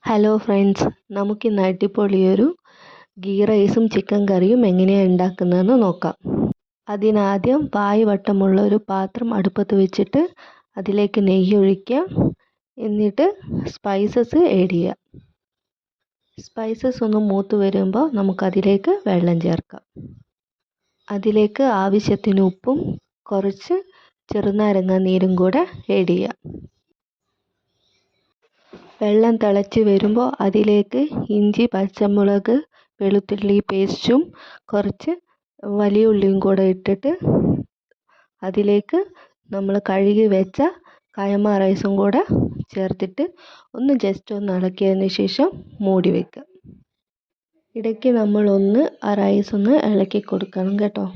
Hello friends, നമുക്കിന്ന് അടിപൊളിയൊരു ഗീ റൈസും chicken കറിയും എങ്ങനെയാണ് ഉണ്ടാക്കുന്നതെന്ന് നോക്കാം. അതിനാദ്യം വട്ടമുള്ള ഒരു പാത്രം അടുപ്പത്ത് വെച്ചിട്ട് അതിലേക്ക് നെയ്യ് ഒഴിക്കുക. എന്നിട്ട് സ്പൈസസ് ആഡ് ചെയ്യുക. സ്പൈസസ് ഒന്ന് മൂത്ത് വരുമ്പോൾ നമുക്കതിലേക്ക് വെള്ളം ചേർക്കാം. അതിലേക്ക് ആവശ്യത്തിന് ഉപ്പും കുറച്ച് ചെറുനാരങ്ങ നീരും കൂടെ ആഡ് ചെയ്യുക. വെള്ളം തിളച്ച് വരുമ്പോൾ അതിലേക്ക് ഇഞ്ചി, പച്ചമുളക്, വെളുത്തുള്ളി പേസ്റ്റും കുറച്ച് വലിയ ഉള്ളിയും കൂടെ ഇട്ടിട്ട് അതിലേക്ക് നമ്മൾ കഴുകി വെച്ച കൈമ റൈസും കൂടെ ചേർത്തിട്ട് ജസ്റ്റ് ഒന്ന് ഇളക്കിയതിന് ശേഷം മൂടി വയ്ക്കുക. ഇടയ്ക്ക് നമ്മളൊന്ന് ആ റൈസ് ഒന്ന് ഇളക്കി കൊടുക്കണം കേട്ടോ.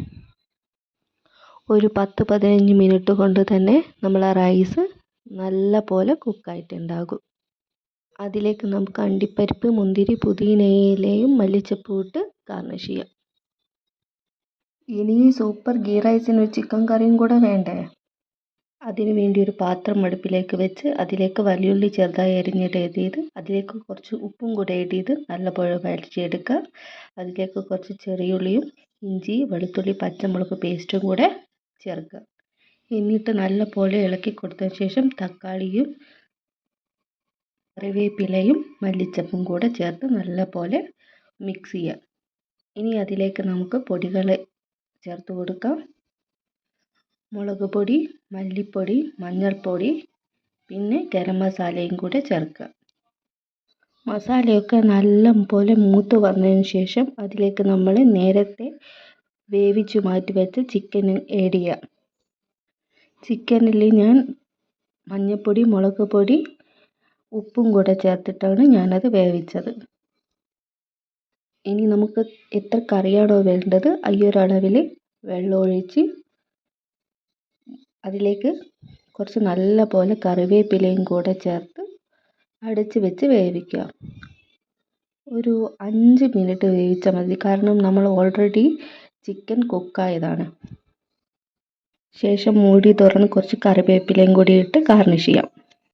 ഒരു 10-15 മിനിറ്റ് കൊണ്ട് തന്നെ നമ്മൾ ആ റൈസ് നല്ല പോലെ കുക്കായിട്ടുണ്ടാകും. അതിലേക്ക് നമുക്ക് അണ്ടിപ്പരിപ്പ്, മുന്തിരി, പുതിനയിലയും മല്ലിച്ചപ്പും ഇട്ട് ഗാർണിഷ് ചെയ്യാം. ഇനി സൂപ്പർ ഗീ റൈസിന് ഒരു ചിക്കൻ കറിയും കൂടെ വേണ്ടേ? അതിനു വേണ്ടി ഒരു പാത്രം അടുപ്പിലേക്ക് വെച്ച് അതിലേക്ക് വലിയുള്ളി ചെറുതായി അരിഞ്ഞിട്ട് ആഡ് ചെയ്ത് അതിലേക്ക് കുറച്ച് ഉപ്പും കൂടെ ആഡ് ചെയ്ത് നല്ലപോലെ വഴറ്റിയെടുക്കുക. അതിലേക്ക് കുറച്ച് ചെറിയുള്ളിയും ഇഞ്ചി, വെളുത്തുള്ളി, പച്ചമുളക് പേസ്റ്റും കൂടെ ചേർക്കുക. എന്നിട്ട് നല്ലപോലെ ഇളക്കി കൊടുത്തതിന് ശേഷം തക്കാളിയും കറിവേപ്പിലയും മല്ലിച്ചപ്പും കൂടെ ചേർത്ത് നല്ലപോലെ മിക്സ് ചെയ്യുക. ഇനി അതിലേക്ക് നമുക്ക് പൊടികൾ ചേർത്ത് കൊടുക്കാം. മുളക് പൊടി, മല്ലിപ്പൊടി, മഞ്ഞൾപ്പൊടി, പിന്നെ ഗരം മസാലയും കൂടെ ചേർക്കുക. മസാലയൊക്കെ നല്ലപോലെ മൂത്ത് വന്നതിന് ശേഷം അതിലേക്ക് നമ്മൾ നേരത്തെ വേവിച്ച് മാറ്റി വെച്ച ചിക്കൻ ആഡ് ചെയ്യുക. ചിക്കനിൽ ഞാൻ മഞ്ഞൾപ്പൊടി, മുളക് പൊടി, ഉപ്പും കൂടെ ചേർത്തിട്ടാണ് ഞാനത് വേവിച്ചത്. ഇനി നമുക്ക് എത്ര കറിയാണോ വേണ്ടത് ഈ ഒരു അളവിൽ വെള്ളം ഒഴിച്ച് അതിലേക്ക് കുറച്ച് നല്ല പോലെ കറിവേപ്പിലയും കൂടെ ചേർത്ത് അടച്ച് വെച്ച് വേവിക്കുക. ഒരു 5 മിനിറ്റ് വേവിച്ചാൽ മതി, കാരണം നമ്മൾ ഓൾറെഡി ചിക്കൻ കുക്കായതാണ്. ശേഷം മൂടി തുറന്ന് കുറച്ച് കറിവേപ്പിലയും കൂടി ഇട്ട് ഗാർണിഷ് ചെയ്യാം.